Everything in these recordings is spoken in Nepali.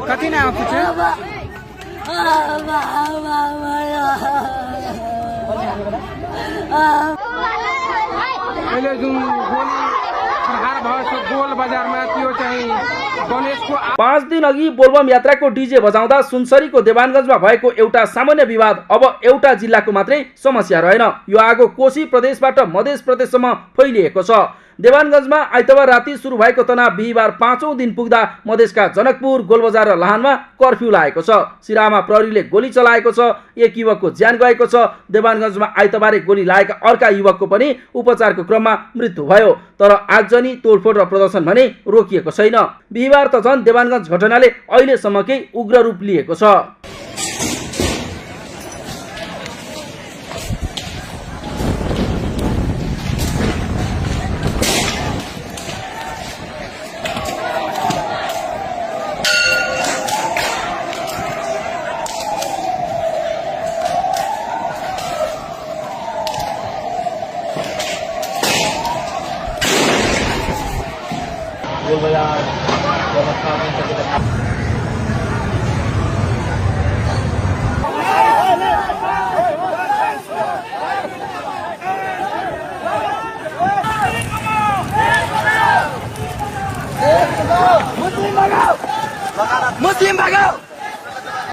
कति नाम पुग्यो अहिले जुन गोली प्रहार भएको गोल बजारमा त्यो चाहिँ गणेशको 5 दिन अघि बोलबम यात्राको डीजे बजाउँदा सुनसरीको देवानगञ्जमा भएको एउटा सामान्य विवाद अब एउटा जिल्लाको मात्रै समस्या रहेन। यो आगो कोशी प्रदेशबाट मध्य प्रदेशसम्म फैलिएको छ। देवानगञ्जमा आइतबार राति सुरु भएको तनाव बिहीबार 5औं दिन पुग्दा मधेसका जनकपुर, गोलबजार र लाहानमा कर्फ्यू लागेको छ। सिराहामा प्रहरीले गोली चलाएको छ। एक युवकको ज्यान गएको छ। देवानगञ्जमा आइतबारे गोली लागेका अर्का युवकको पनि उपचारको क्रममा मृत्यु भयो। तर आगजनी, तोडफोड र प्रदर्शन भने रोकिएको छैन। बिहीबार त झन् देवानगञ्ज घटनाले अहिलेसम्मकै उग्र रूप लिएको छ।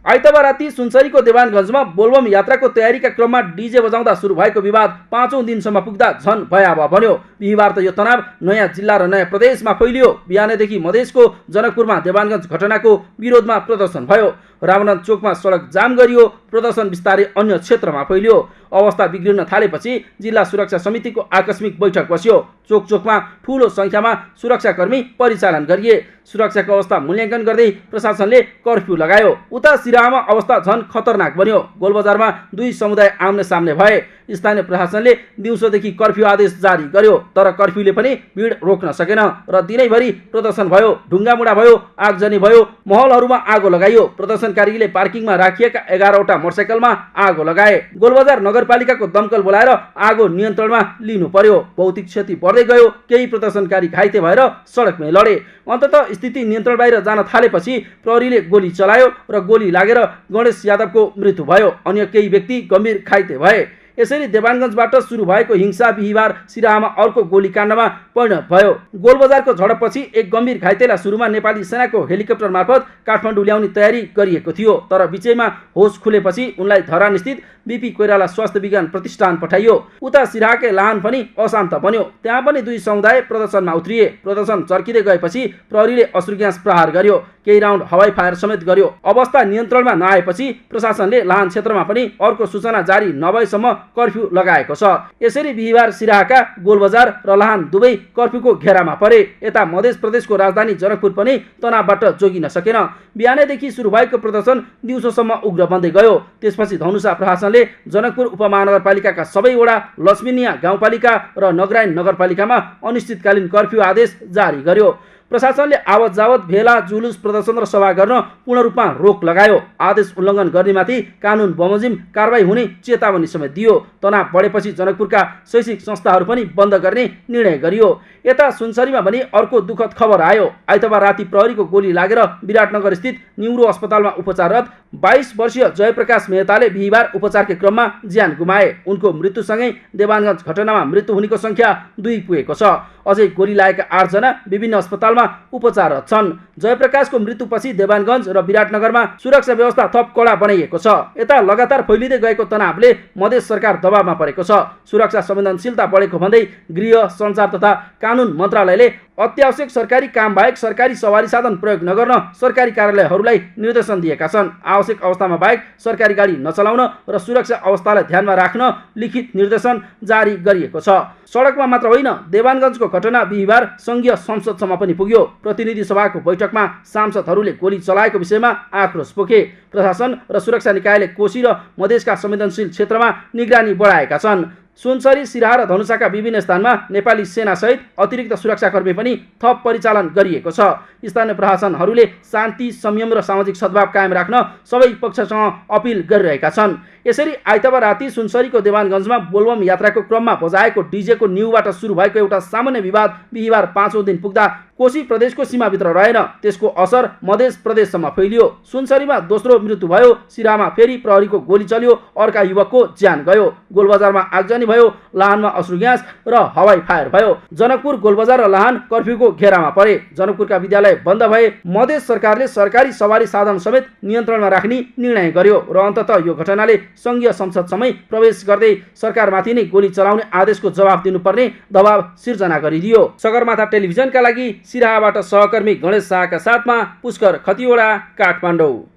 आइतबार राति सुनसरीको देवानगञ्जमा बोलबम यात्राको तयारीका क्रममा डीजे बजाउँदा सुरु भएको विवाद 5औं दिनसम्म पुग्दा झन भयावह बन्यो। बिहीबार त यो तनाव नयाँ जिल्ला र नयाँ प्रदेशमा फैलियो। बिहानैदेखि मधेसको जनकपुरमा देवानगञ्ज घटनाको विरोधमा प्रदर्शन भयो। रामनाथ चोकमा सडक जाम गरियो। प्रदर्शन बिस्तारै अन्य क्षेत्रमा फैलियो। अवस्था बिग्रिन थालेपछि जिल्ला सुरक्षा समितिको आकस्मिक बैठक बस्यो। चोक चोकमा ठूलो संख्यामा सुरक्षाकर्मी परिचालन गरिए। सुरक्षाको अवस्था मूल्याङ्कन गर्दै प्रशासनले कर्फ्यू लगायो। उता सिराहामा अवस्था झन खतरनाक बन्यो। गोलबजारमा दुई समुदाय आम्ने सामने भए। स्थानीय प्रशासनले दिउँसोदेखि कर्फ्यू आदेश जारी गर्यो। तर कर्फ्यूले पनि भिड रोक्न सकेन र दिनैभरि प्रदर्शन भयो। ढुङ्गामुढा भयो, आगजनी भयो, महलहरूमा आगो लगाइयो। प्रदर्शनकारीले पार्किङमा राखिएका 11वटा मोटरसाइकलमा आगो लगाए। गोलबजार नगरपालिकाको दमकल बोलाएर आगो नियन्त्रणमा लिनु पर्यो। भौतिक क्षति बढ्दै गयो। केही प्रदर्शनकारी घाइते भएर सडकमै लडे। अन्ततः स्थिति नियन्त्रण बाहिर जान थालेपछि प्रहरीले गोली चलायो र गोली लागेर गणेश यादवको मृत्यु भयो। अन्य केही व्यक्ति गम्भीर घाइते भए। यसरी देवानगञ्जबाट सुरु भएको हिंसा बिहीबार सिराहामा अर्को गोलीकाण्डमा परिणत भयो। गोलबजारको झडपपछि एक गम्भीर घाइतेलाई सुरुमा नेपाली सेनाको हेलिकप्टर मार्फत काठमाडौँ ल्याउने तयारी गरिएको थियो। तर बीचैमा होस खुलेपछि उनलाई धरानस्थित बीपी कोइराला स्वास्थ्य विज्ञान प्रतिष्ठान पठाइयो। उता सिराहाकै लाहान पनि अशान्त बन्यो। त्यहाँ पनि दुई समुदाय प्रदर्शनमा उत्रिए। प्रदर्शन चर्किँदै गएपछि प्रहरीले अश्रु ग्यास प्रहार गर्यो। केही राउन्ड हवाई फायर समेत गर्यो। अवस्था नियन्त्रणमा नआएपछि प्रशासनले लाहान क्षेत्रमा पनि अर्को सूचना जारी नभएसम्म कर्फ्यू लगाएको छ। यसरी बिहीबार सिराहाका गोलबजार र लाहान दुवै कर्फ्यूको घेरामा परे। यता मध्य प्रदेशको राजधानी जनकपुर पनि तनावबाट जोगिन सकेन। बिहानैदेखि सुरु भएको प्रदर्शन दिउँसोसम्म उग्र बन्दै गयो। त्यसपछि धनुषा प्रशासनले जनकपुर उपमहानगरपालिकाका सबै वडा, लक्ष्मीनिया गाउँपालिका र नगरायन नगरपालिकामा अनिश्चितकालीन कर्फ्यू आदेश जारी गर्यो। प्रशासनले आवत जावत भेला, जुलुस, प्रदर्शन र सभा गर्न पूर्ण रूपमा रोक लगायो। आदेश उल्लङ्घन गर्नेमाथि कानुन बमोजिम कारबाही हुने चेतावनी समेत दियो। तनाव बढेपछि जनकपुरका शैक्षिक संस्थाहरू पनि बन्द गर्ने निर्णय गरियो। यता सुनसरीमा पनि अर्को दुःखद खबर आयो। आइतबार राति प्रहरीको गोली लागेर विराटनगर स्थित न्युरो अस्पतालमा उपचाररत 22 वर्षीय जयप्रकाश मेहताले बिहीबार उपचारकै क्रममा ज्यान गुमाए। उनको मृत्युसँगै देवानगञ्ज घटनामा मृत्यु हुनेको संख्या 2 पुगेको छ। अझै गोली लागेका 8 जना विभिन्न अस्पतालमा उपचाररत छन्। जयप्रकाशको मृत्युपछि देवानगञ्ज र विराटनगरमा सुरक्षा व्यवस्था थप कडा बनाइएको छ। यता लगातार फैलिँदै गएको तनावले मधेस सरकार दबावमा परेको छ। सुरक्षा संवेदनशीलता बढेको भन्दै गृह, सञ्चार तथा कानुन मन्त्रालयले अत्यावश्यक सरकारी काम बाहेक सरकारी सवारी साधन प्रयोग नगर्न सरकारी कार्यालयहरूलाई निर्देशन दिएका छन्। आवश्यक अवस्थामा बाहेक सरकारी गाडी नचलाउन र सुरक्षा अवस्थालाई ध्यानमा राख्न लिखित निर्देशन जारी गरिएको छ। सडकमा मात्र होइन, देवानगञ्जको घटना बिहीबार संघीय संसदसम्म पनि पुग्यो। प्रतिनिधि सभाको बैठकमा सांसदहरूले गोली चलाएको विषयमा आक्रोश पोखे। प्रशासन र सुरक्षा निकायले कोशी र मधेसका संवेदनशील क्षेत्रमा निगरानी बढाएका छन्। सुनसरी, सिराहा र धनुषाका विभिन्न स्थानमा नेपाली सेनासहित अतिरिक्त सुरक्षाकर्मी पनि थप परिचालन गरिएको छ। स्थानीय प्रशासनहरूले शान्ति, संयम र सामाजिक सद्भाव कायम राख्न सबै पक्षसँग अपिल गरिरहेका छन्। यसरी आइतबार राति सुनसरीको देवानगञ्जमा बोलबम यात्राको क्रममा बजाएको डिजेको न्युबाट सुरु भएको एउटा सामान्य विवाद बिहिबार 5औं दिन पुग्दा कोशी प्रदेशको सीमाभित्र रहेन, त्यसको असर मधेस प्रदेशसम्म फैलियो। सुनसरीमा दोस्रो मृत्यु भयो, सिराहामा फेरि प्रहरीको गोली चल्यो, अर्का युवकको ज्यान गयो। गोलबजारमा आगजनी भयो, लाहानमा अश्रु ग्यास र हवाई फायर भयो। जनकपुर, गोलबजार र लाहान कर्फ्यूको घेरामा परे। जनकपुरका विद्यालय बन्द भए। मधेस सरकारले सरकारी सवारी साधन समेत नियन्त्रणमा राख्ने निर्णय गर्यो र अन्ततः यो घटनाले संघीय संसदसम्मै प्रवेश गर्दै सरकारमाथि नै गोली चलाउने आदेशको जवाफ दिनुपर्ने दबाव सिर्जना गरिदियो। सगरमाथा टेलिभिजनका लागि सिराहाबाट सहकर्मी गणेश शाहका साथमा पुष्कर खतिवडा, काठमाडौँ।